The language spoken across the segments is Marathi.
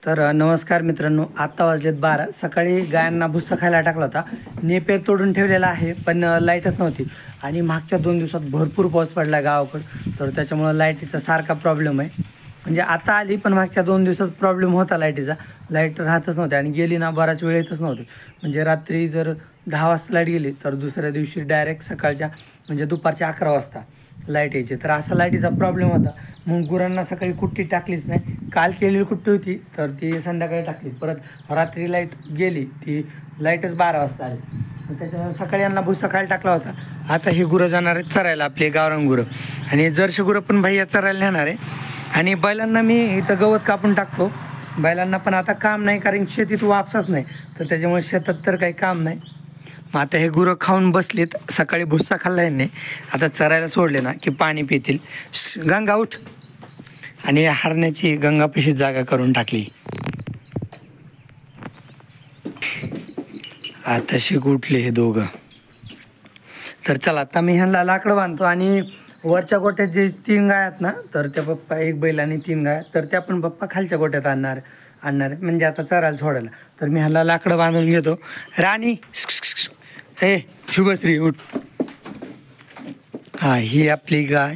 नमस्कार मित्रांनो, आत्ता वाजलेत 12. सकाळी गायांना भुस्सा खायला टाकला होता. नेपे तोडून ठेवलेला आहे, पण लाईटच नव्हती. आणि मागच्या 2 दिवसात भरपूर पाऊस पडला गावाकडं, तर त्याच्यामुळं लाईटीचा सारखा प्रॉब्लेम आहे. म्हणजे आता आली, पण मागच्या 2 दिवसात प्रॉब्लेम होता लाईटीचा. लाईट राहतच नव्हती आणि गेली ना बराच वेळ येतच नव्हती. म्हणजे रात्री जर 10 वाजता लाईट गेली तर दुसऱ्या दिवशी डायरेक्ट सकाळच्या म्हणजे दुपारच्या 11 वाजता लाईट यायची. तर असा लाईटीचा प्रॉब्लेम होता. मग गुरांना सकाळी कुट्टी टाकलीच नाही. काल केलेली कुट्टी होती तर ती संध्याकाळी टाकली. परत रात्री लाईट गेली, ती लाईटच 12 वाजता आली. त्याच्यामुळे सकाळी यांना भुस्सा खायला टाकला होता. आता ही गुरं जाणार आहेत चरायला, आपली गावरान गुरं. आणि जर्शी गुरं पण भैया चरायला नेणार आहे. आणि बैलांना मी इथं गवत कापून टाकतो. बैलांना पण आता काम नाही, कारण शेतीत वापसाच नाही, तर त्याच्यामुळे शेतात तर काही काम नाही. मग आता हे गुरं खाऊन बसलेत. सकाळी भुस्सा खाल्ला यांनी, आता चरायला सोडले ना की पाणी पितील. गंगा उठ. आणि हरण्याची गंगापाशी जागा करून टाकली. आता शिक उठले हे दोघं. तर चला, आता मी ह्यांना लाकडं बांधतो. आणि वरच्या गोट्यात जे 3 गाय आहेत ना, तर त्या पप्पा 1 बैल आणि 3 गाय, तर त्या पण पप्पा खालच्या गोट्यात आणणार म्हणजे आता चरायला सोडायला. तर मी ह्याला लाकडं बांधून घेतो. राणी ए शुभश्री उठ. हा, ही आपली गाय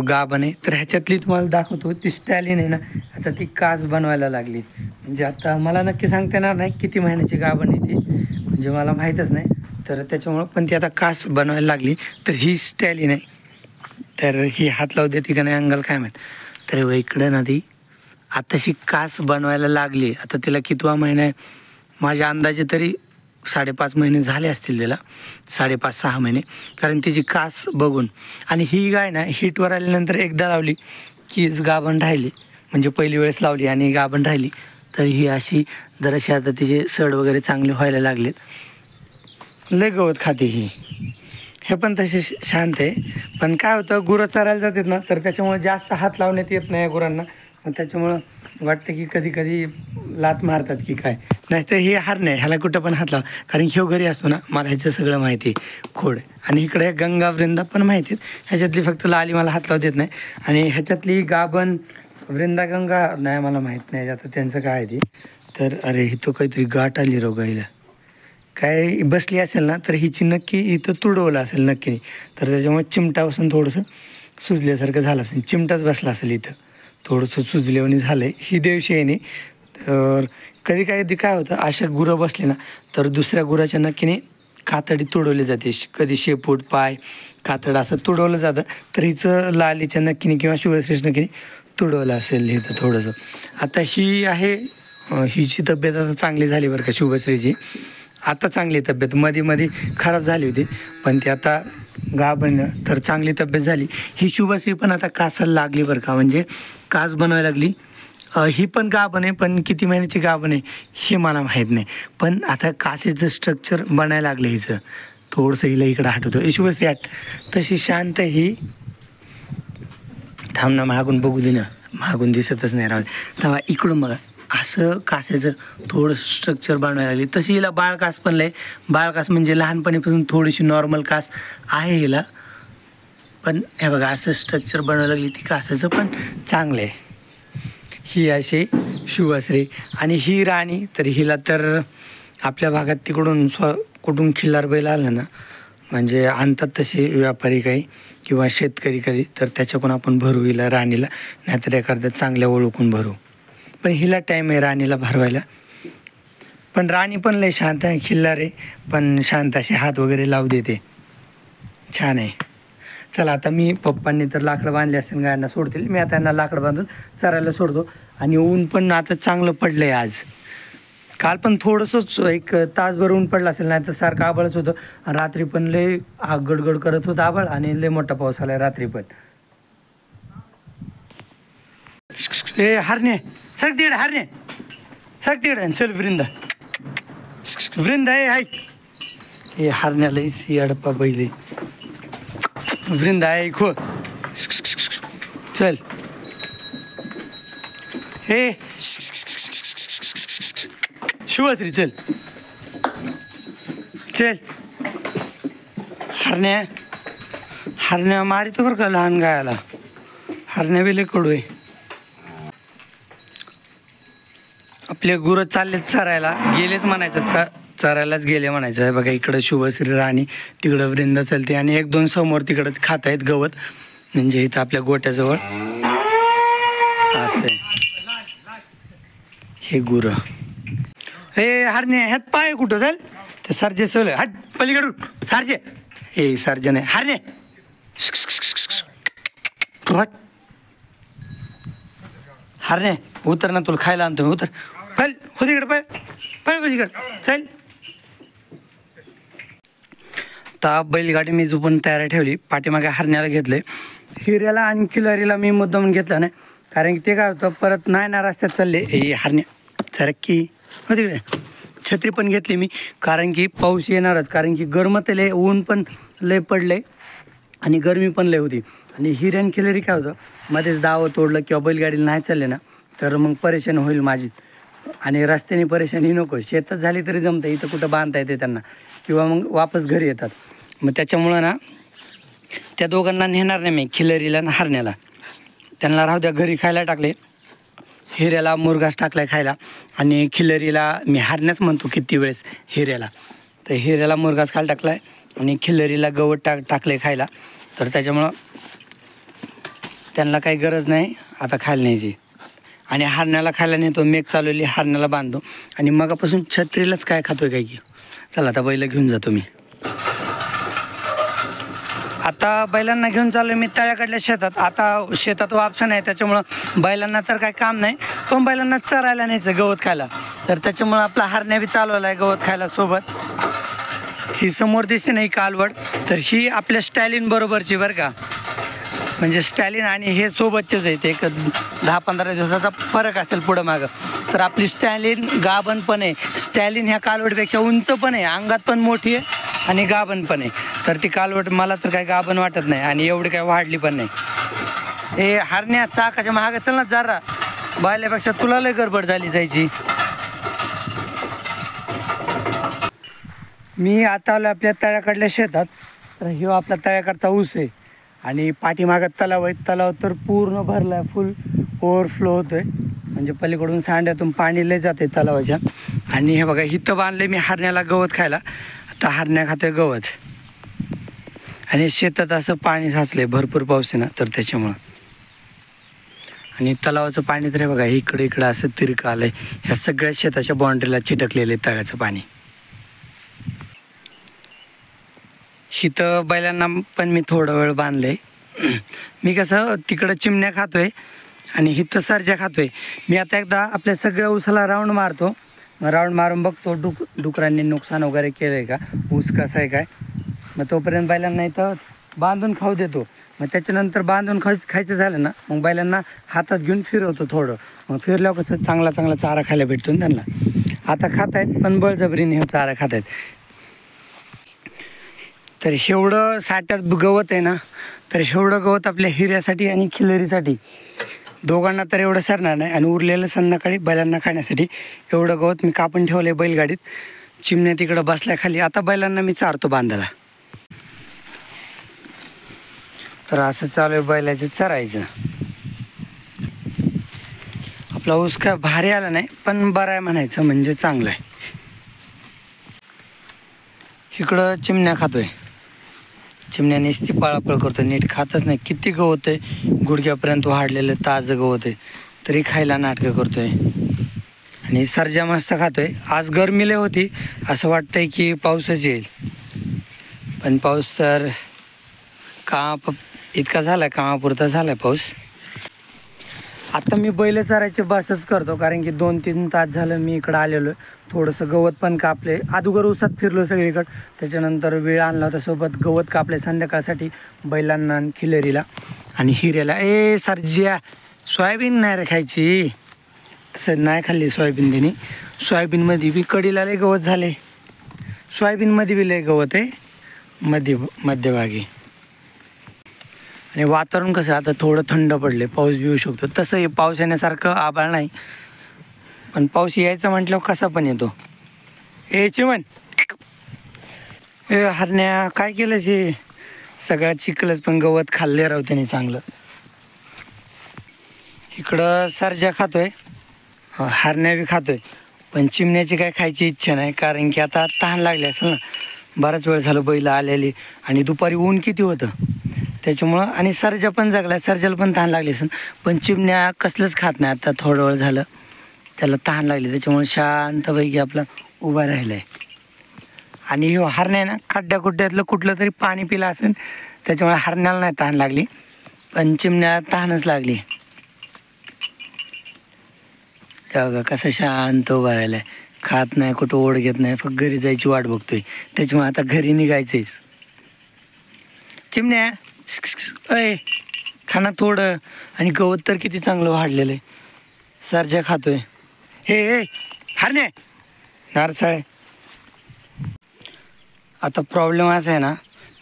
गाभण आहे. तर ह्याच्यातली तुम्हाला दाखवतो, ती स्टॅलिन आहे ना, आता ती कास बनवायला लागली. म्हणजे आता मला नक्की सांगता येणार नाही किती महिन्याची गाभण आहे ती, म्हणजे मला माहीतच नाही. तर त्याच्यामुळं पण ती आता कास बनवायला लागली. तर ही स्टॅलिन आहे. तर ही हात लावू देते का नाही अंगाला काय माहीत. तर इकडं ना ती आताशी कास बनवायला लागली. आता तिला कितवा महिना आहे, माझ्या अंदाजे तरी 5.5 महिने झाले असतील तिला, 5.5-6 महिने, कारण तिची कास बघून. आणि ही गाय ना हिटवर आल्यानंतर एकदा लावली कीच गाभण राहिली, म्हणजे पहिली वेळेस लावली आणि गाभण राहिली. तर ही अशी जराशी आता तिचे सड वगैरे चांगले व्हायला लागलेत. लय गवत खाते ही. हे पण तसे शांत आहे. पण काय होतं, गुरं चरायला जातात ना, तर त्याच्यामुळे जास्त हात लावण्यात येत नाही गुरांना. त्याच्यामुळं वाटतं की कधी कधी लात मारतात की काय. नाहीतर हे हार नाही, ह्याला कुठं पण हात लाव, कारण ह्यो घरी असतो ना, मला ह्याचं सगळं माहिती आहे खोड. आणि इकडे गंगा वृंदा पण माहिती आहेत. ह्याच्यातली फक्त लाली मला हात लावत येत नाही. आणि ह्याच्यातली गाभण वृंदा गंगा नाही, मला माहीत नाही आता त्यांचं काय आहे ते. तर अरे इथं काहीतरी गाठ आली गाईला. काय बसली असेल ना, तर हिची नक्की इथं तुडवलं असेल नक्की. तर त्याच्यामुळे चिमटापासून थोडंसं सुजल्यासारखं झालं असेल. चिमटाच बसला असेल इथं, थोडंसं सुजल्यावानी झालं आहे. ही देवशेने. तर कधी काय होतं, अशा गुरं बसले ना, तर दुसऱ्या गुराच्या नक्कीने कातडी तुडवली जाते. कधी शेपूट पाय कातड असं तुडवलं जातं. तर हिचं लालीच्या नक्कीने किंवा शुभश्रीच्या नक्कीने तुडवलं असेल इथं थोडंसं. आता ही आहे, हिची तब्येत आता चांगली झाली बरं का शुभश्रीची. आता चांगली तब्येत, मध्ये खराब झाली होती, पण ती आता गाभण तर चांगली तब्येत झाली. ही शुभश्री पण आता कासाला लागली बरं का, म्हणजे कास बनवायला लागली. ही पण गाभण आहे, पण किती महिन्याची गाभण आहे हे मला माहीत नाही. पण आता कासेचं स्ट्रक्चर बनायला लागलं हिचं. थोडंसं हिला इकडं हटवतो. शुभश्री हट. तशी शांत ही. थांब ना, मागून बघू दे ना, मागून दिसतच नाही राहिले. तेव्हा इकडून बघा, असं कासाचं थोडं स्ट्रक्चर बनवायला लागली. तशी हिला बाळकास पण लय. बाळकास म्हणजे लहानपणीपासून थोडीशी नॉर्मल कास आहे हिला, पण हे बघा असं स्ट्रक्चर बनवायला लागली ती कासाचं, पण चांगलं आहे. ही अशी शुभश्री. आणि ही राणी. तर हिला तर आपल्या भागात तिकडून कुठून खिल्लार बैल आलं ना, म्हणजे आणतात तसे व्यापारी काही किंवा शेतकरी कधी, तर त्याच्याकडून आपण भरू हिला राणीला, नाहीतर एखाद्या चांगल्या ओळखून भरू. पण हिला टाईम आहे राणीला भरवायला. पण राणी पण लय शांत आहे, खिल्लार आहे, पण शांत अशी हात वगैरे लावू देते. छान आहे. चला, आता मी पप्पांनी तर लाकडं बांधले असेल, गायांना सोडतील. मी आता यांना लाकडं बांधून चरायला सोडतो. आणि ऊन पण आता चांगलं पडलं आहे आज. काल पण थोडंसंच 1 तासभर ऊन पडलं असेल, नाही तर सारखं आभाळच होतं. आणि रात्री पण लय गडगड करत होतं आभाळ, आणि लय मोठा पाऊस आला रात्री पण. ए हरणे सर तिकडे, हरणे सर तिकडे, चल वृंदा आहे ऐक. हे हरण्यालाच अडपा बैल वृंदा आहे खो. चल हे शुभश्री चल चल. हरण्या मारितो बरं का लहान गायाला. हरण्या बी लय कडू आहे. आपले गुरं चाललेत चरायला, गेलेच म्हणायचं, चरायलाच गेले म्हणायचं आहे. बघा इकडं शुभश्री राणी, तिकडं वृंदा चालते आणि 1-2 समोर तिकडंच खात आहेत गवत, म्हणजे इथं आपल्या गोट्याजवळ असं हे गुरं. हे हरणे ह्यात पाय कुठं जाईल ते सरजे सोल हट पलीकडून सारजे, हे सरजे नाही हरणे हरणे उतर ना, तुला खायला आणतो मी, उतर पळ हो तिकडे, पळ पळ पलीकडे चल. आता बैलगाडी मी झोपून तयार ठेवली, पाठीमागे हरण्याला घेतले. हिऱ्याला आणि किलरीला मी मुद्दाम घेतला नाही, कारण की ते काय होतं परत नाही ना रस्त्यात चालले. हे हरण्या सरकी हो तिकडे. छत्री पण घेतली मी, कारण की पाऊस येणारच, कारण की गरमत लय, ऊन पण लय पडले आणि गरमी पण लय होती. आणि हिऱ्यान किलरी काय होतं मध्येच दावं तोडलं किंवा बैलगाडीला नाही चालले ना तर मग परेशान होईल माझी, आणि रस्त्याने परेशानी नको. शेतात झाली तरी जमतं, इथं कुठं बांधता येते त्यांना, किंवा मग वापस घरी येतात. मग त्याच्यामुळं ना त्या दोघांना नेणार नाही मी, खिलरीला आणि हरण्याला. त्यांना राहू द्या, घरी खायला टाकले. हिऱ्याला मुरघास टाकला आहे खायला, आणि खिलरीला मी हरण्याच म्हणतो किती वेळेस हिऱ्याला, तर हिऱ्याला मुरघास खायला टाकला आहे आणि खिलरीला गवत टाकलं आहे खायला. तर त्याच्यामुळं त्यांना काही गरज नाही आता खायला न्यायची. आणि हरण्याला खायला नेतो, मेघ चालवली, हरण्याला बांधतो. आणि मगापासून छत्रीलाच काय खातोय काय की. चला आता बैल घेऊन जातो मी. आता बैलांना घेऊन चाललो मी तळ्याकडल्या शेतात. आता शेतात वापसा नाही, त्याच्यामुळं बैलांना तर काही काम नाही, पण बैलांना चरायला न्यायचं गवत खायला. तर त्याच्यामुळं आपला हरण्या बी चालवला आहे गवत खायला सोबत. ही समोर दिसते नाही कालवड, तर ही आपल्या स्टॅलिन बरोबरची बरं का, म्हणजे स्टॅलिन आणि हे सोबतचेच आहेत. एक 10-15 दिवसाचा फरक असेल पुढं मागं. तर आपली स्टॅलिन गाभण पण आहे. स्टॅलिन ह्या कालवडपेक्षा उंच पण आहे, अंगात पण मोठी आहे आणि गाभण पण आहे. तर ती कालवड मला तर काही गाभण वाटत नाही आणि एवढी काही वाढली पण नाही. हे हरण्या चाकाच्या महाग चल ना जरा, बायल्यापेक्षा तुला लय गडबड झाली जायची. मी आता आलो आपल्या तळ्याकडल्या शेतात. तर ह्यो आपला तळ्याकडचा ऊस आहे आणि पाठीमागत तलाव आहे. तलाव तर पूर्ण भरला आहे, फुल ओव्हरफ्लो होतो आहे, म्हणजे पलीकडून सांड्यातून पाणी लय जाते तलावाच्या. आणि हे बघा इथं बांधले मी हरण्याला गवत खायला. आता हरण्या खातोय गवत, आणि शेतात असं पाणी साचले, भरपूर पाऊस आहे ना तर त्याच्यामुळं. आणि तलावाचं पाणी तर हे बघा इकडे इकडं असं तिरकं आलंय. ह्या सगळ्या शेताच्या बाउंड्रीला चिटकलेलं आहे तळ्याचं पाणी. इथं बैलांना पण मी थोडा वेळ बांधले. मी कसं तिकडं चिमण्या खातोय आणि इथं सरज्या खातोय. मी आता एकदा आपल्या सगळ्या ऊसाला राऊंड मारतो, मग राऊंड मारून बघतो डुकरांनी नुकसान वगैरे केलं आहे का, ऊस कसा आहे काय. मग तोपर्यंत बैलांना इथं बांधून खाऊ देतो. मग त्याच्यानंतर बांधून खायचं झालं ना मग बैलांना हातात घेऊन फिरवतो थोडं. मग फिरल्यावर कसं चांगला चारा खायला भेटतो ना त्यांना. आता खात आहेत पण बळजबरीने हे चारा खात आहेत. तर एवढं साठ्यात गवत आहे ना, तर एवढं गवत आपल्या हिऱ्यासाठी आणि खिलरीसाठी दोघांना तर एवढं सरणार नाही. आणि उरलेलं संध्याकाळी बैलांना खाण्यासाठी एवढं गवत मी कापून ठेवलं आहे बैलगाडीत. चिमण्या तिकडं बसल्या खाली. आता बैलांना मी चारतो बांधायला. तर असं चालू आहे बैलाचं चरायचं. आपला ऊस काय भारी आला नाही पण बरं आहे म्हणायचं, म्हणजे चांगलं आहे. इकडं चिमण्या खातोय, चिमण्या नुसती पळापळ करतो, नीट खातच नाही. किती गवत आहे, गुडघ्यापर्यंत वाढलेलं ताजं गवत आहे, तरी खायला नाटकं करतोय. आणि सरजा मस्त खातोय. आज गरमी लय होती, असं वाटतंय की पाऊसच येईल, पण पाऊस तर इतका झाला आहे, कामापुरता झाला आहे पाऊस. आता मी बैल चरायचे बसच करतो, कारण की 2-3 तास झालं मी इकडं आलेलो आहे. थोडंसं गवत पण कापले, अगोदर उसात फिरलो सगळीकडं, त्याच्यानंतर वेळ आणला होता सोबत गवत कापले संध्याकाळसाठी बैलांना आणि खिलरीला आणि हिऱ्याला. सरजिया सोयाबीन नाही रे खायची, तसं नाही खाल्ली सोयाबीन त्यांनी. सोयाबीनमध्ये बी कडीला लय गवत झाले, सोयाबीनमध्ये बी लय गवत आहे मध्यभागी. आणि वातावरण कसं आता थोडं थंड पडले, पाऊस बी येऊ शकतो. तसं हे पाऊस येण्यासारखं आभाळ नाही, पण पाऊस यायचा म्हटल्यावर कसा पण येतो. चिमण हरण्या काय केलं शे, सगळ्यात चिखलच पण गवत खाल्ले राव त्याने चांगलं. इकडं सरजा खातोय हरण्या बी खातोय, पण चिमण्याची काय खायची इच्छा नाही, कारण की आता तहान लागली असेल ना. बराच वेळ झालं बैल आलेली आणि दुपारी ऊन किती होतं त्याच्यामुळं. आणि सर्जा पण जगला, सर्जाला पण तहान लागली असेल, पण चिमण्या कसलंच खात नाही. आता थोडं वेळ झालं त्याला तहान लागली, त्याच्यामुळे शांतपैकी आपला उभा राहिला आहे. आणि हरण्या ना खड्ड्यातलं कुठलं तरी पाणी पिलं असेल, त्याच्यामुळे हरण्याला नाही तहान लागली, पण चिमण्या तहानच लागली. तेव्हा कसं शांत उभा राहिला आहे, खात नाही, कुठं ओढ घेत नाही, फक्त घरी जायची वाट बघतोय. त्याच्यामुळे आता घरी निघायचंयच. चिमण्या अय खाना थोडं, आणि गवत तर किती चांगलं वाढलेलं आहे. सर्जा खातोय. हे हरणे नारसाळे. आता प्रॉब्लेम असा आहे ना,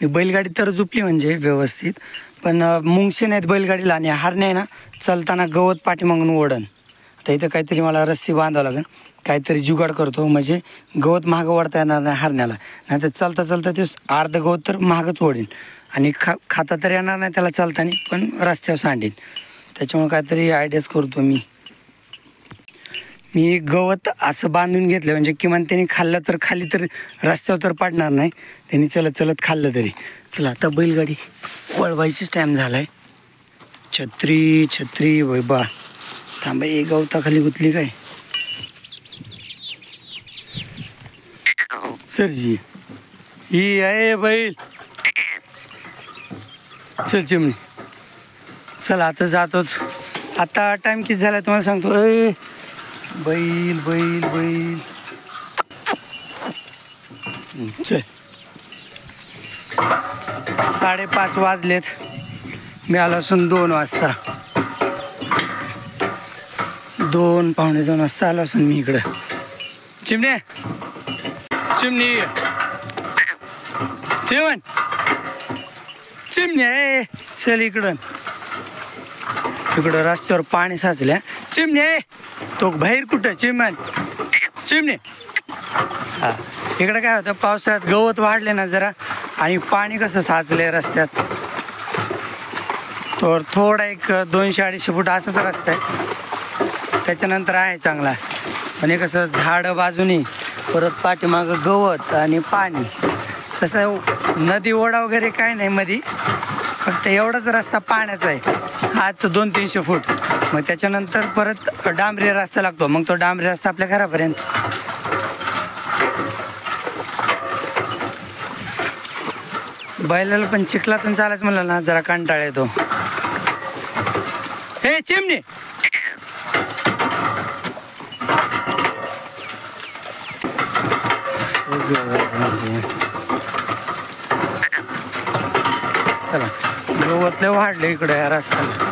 मी बैलगाडी तर झोपली म्हणजे व्यवस्थित, पण मुंगशे नाहीत बैलगाडीला, आणि हरणे आहे ना चालताना गवत पाठीमागून ओढण. आता इथं काहीतरी मला रस्सी बांधावं लागेल, काहीतरी जुगाड करतो, म्हणजे गवत महागं ओढता येणार नाही हरण्याला. नाही तर चालता ते अर्ध गवत तर महागच ओढीन, आणि खाता तर येणार नाही त्याला चालताना, पण रस्त्यावर सांडीन. त्याच्यामुळे काहीतरी आयडियाच करतो मी गवत असं बांधून घेतलं, म्हणजे किमान त्यांनी खाल्लं तर खाली तर रस्त्यावर तर पडणार नाही. त्यांनी चलत खाल्लं तरी. चला आता बैलगाडी वळवायचीच टाईम झाला आहे. छत्री वैबा थांबा, एक गवताखाली गुतली काय सरजी. ही आहे बैल. चल चिमणी चला आता जातोच. आता टाइम किती झाला तुम्हाला सांगतो. बैल चल 5:30 वाजलेत. मी आलो असून 2 वाजता, 2-2:15 वाजता आलो असून मी इकडं. चिमणी चिमण्या चल इकडं रस्त्यावर पाणी साचल्या. चिमणे तो बाहेर कुठं चिमणे. हा इकडं काय होतं, पावसाळ्यात गवत वाढले ना जरा, आणि पाणी कसं साचले रस्त्यात, तर थोडा एक 200-250 फूट असाच रस्ता आहे. त्याच्यानंतर आहे चांगला, पण हे कसं झाडं बाजूनी, परत पाठीमागं गवत आणि पाणी. तसं नदी ओढा वगैरे काय नाही मध्ये, फक्त एवढाच रस्ता पाण्याचा आहे. आजचं 200-300 फूट. मग त्याच्यानंतर परत डांबरी रस्ता लागतो, मग तो डांबरी रस्ता आपल्या घरापर्यंत. बैलाला पण चिखलातून चालायचं म्हणलं ना जरा कंटाळा येतो. हे चिमणी चला, गवत लय वाढले इकडे या रस्त्याला.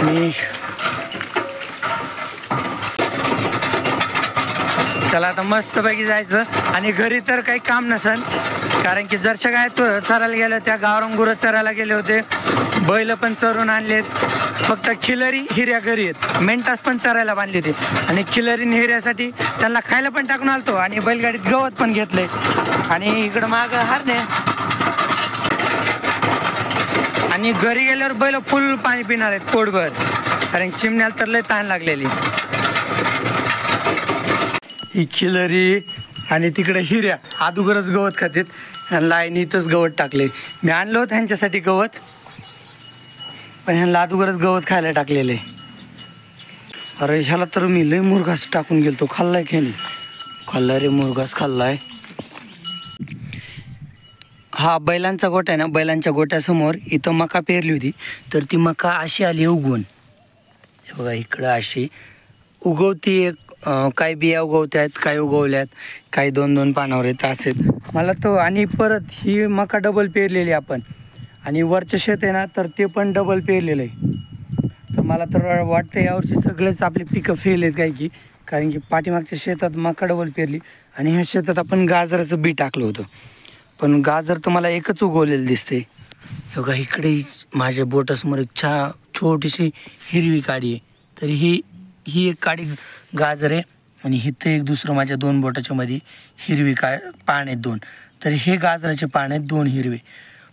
मी चला आता मस्तपैकी जायचं, आणि घरी तर काही काम नसेल, कारण की जरशा काय चरायला गेले होत्या, गावरान गुरं चरायला गेले होते, बैल पण चरून आणलेत. फक्त खिलरी हिऱ्या घरी आहेत. मेंटास पण चरायला बांधली होती, आणि खिलरी हिऱ्यासाठी त्यांना खायला पण टाकून आलतो, आणि बैलगाडीत गवत पण घेतलंय. आणि इकडं माग हरणे, आणि घरी गेल्यावर बैल फुल पाणी पिणार आहेत पोटभर, कारण चिमण्याला तर लय तहान लागलेली. ही खिलरी आणि तिकडे हिऱ्या अगोदरच गवत खातात. लाईनीतच गवत टाकले. मी आणलं होतं ह्यांच्यासाठी गवत, पण ह्यांना अगोदरच गवत खायला टाकलेलं आहे. अरे ह्याला तर मी लय मुरघास टाकून गेलतो. खाल्लाय खेळणी, खाल्लाय रे मुरघास खाल्लाय. हा बैलांचा गोठा आहे ना, बैलांच्या गोट्यासमोर इथं मका पेरली होती, तर ती मका अशी आली उगवून. हे बघा इकडं अशी उगवती. एक काही बिया उगवत्यात, काही उगवल्यात, काही 2-2 पानावर आहेत असेच मला तो. आणि परत ही मका डबल पेरलेली आपण, आणि वरचं शेत आहे ना तर ते पण डबल पेरलेलं आहे. तर मला तर वाटतं यावर्षी सगळेच आपले पिकं फेल आहेत काय की, कारण की पाठीमागच्या शेतात मका डबल पेरली, आणि ह्या शेतात आपण गाजराचं बी टाकलं होतं, पण गाजर तर मला एकच उगवलेलं दिसते. हे बघा इकडे माझ्या बोटासमोर एक छोटीशी हिरवी काडी आहे, तर ही एक काडी गाजर आहे, आणि इथं एक दुसरं माझ्या 2 बोटाच्या मध्ये हिरवी पान आहेत 2, तर हे गाजराचे पान आहेत 2 हिरवे.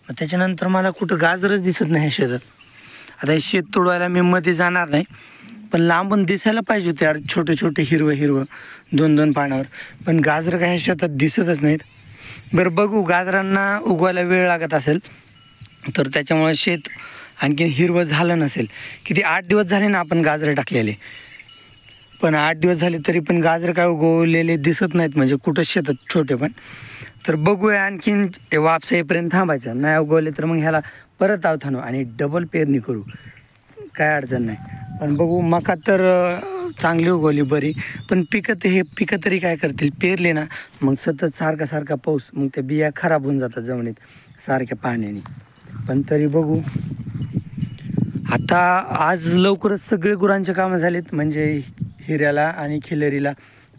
मग त्याच्यानंतर मला कुठं गाजरच दिसत नाही शेतात. आता हे शेत तोडवायला मी मध्ये जाणार नाही, पण लांबून दिसायला पाहिजे होते यार, छोटे छोटे हिरवं हिरवं 2-2 पानावर. पण गाजरं काय शेतात दिसतच नाहीत. बरं बघू, गाजरांना उगवायला वेळ लागत असेल तर त्याच्यामुळे शेत आणखीन हिरवं झालं नसेल. किती 8 दिवस झाले ना आपण गाजरं टाकलेले, पण 8 दिवस झाले तरी पण गाजर काय उगवलेले दिसत नाहीत, म्हणजे कुठंच शेतात छोटे पण. तर बघूया, आणखीन वापसा येईपर्यंत थांबायचं. नाही उगवले तर मग ह्याला परत आवथानू आणि डबल पेरणी करू, काय अडचण नाही. पण बघू, मका तर चांगली उगवली बरी, पण पिकं तरी काय करतील, पेरले ना मग सतत सारखा पाऊस, मग त्या बिया खराब होऊन जातात जमिनीत सारख्या पाण्याने. पण तरी बघू. आता आज लवकरच सगळे गुरांचे कामं झालेत, म्हणजे हिऱ्याला आणि खिलरीला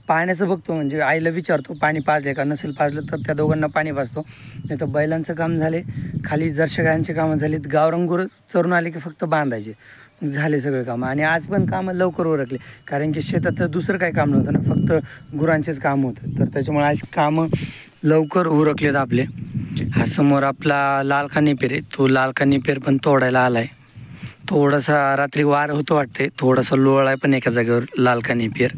पाण्याचं बघतो, म्हणजे आईला विचारतो पाणी पाजले का, नसेल पाजलं तर त्या दोघांना पाणी पाजतो. नाही तर बैलांचं काम झाले, खाली जर्शा गायांचे कामं झालीत, गावरान गुरं चरून आले की फक्त बांधायचे, झाले सगळे कामं. आणि आज पण कामं लवकर उरकले, कारण की शेतात तर दुसरं काही काम नव्हतं ना, फक्त गुरांचेच काम होतं. तर त्याच्यामुळे आज कामं लवकर उरकलेत आपले. हा समोर आपला लालका नेपेर आहे, तो लालका नेपेर पण तोडायला आला आहे. थोडासा रात्री वार होतं वाटते, थोडासा लोळ आहे पण एका जागेवर लालका नेपियर.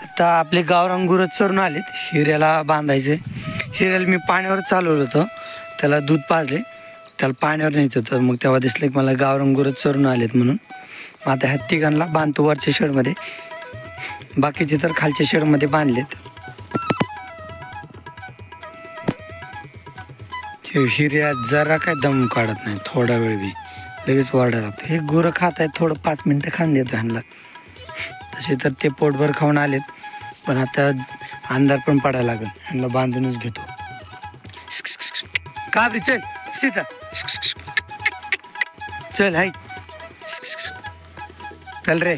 आता आपले गावरान गुरं चरून आलेत, हिऱ्याला बांधायचे. हिऱ्याला मी पाण्यावर चालवलं होतं, त्याला दूध पाजले, त्याला पाण्यावर न्यायचं होतं. मग तेव्हा दिसलं की मला गावरान गुरं चरून आलेत म्हणून. मग आता ह्या तिघांना बांधतो वरच्या शेडमध्ये, बाकीचे तर खालच्या शेडमध्ये बांधलेत. हिऱ्या जरा काय दम काढत नाही, थोडा वेळ बी लगेच वाढायला लागतं. हे गुरं खात आहेत, थोडं 5 मिनटं खाऊन देतो ह्यांना. तसे तर ते पोटभर खाऊन आलेत, पण आता अंधार पण पडायला लागेल, ह्यांना बांधूनच घेतो. काबरी चल सीता, चल हाय, चल रे.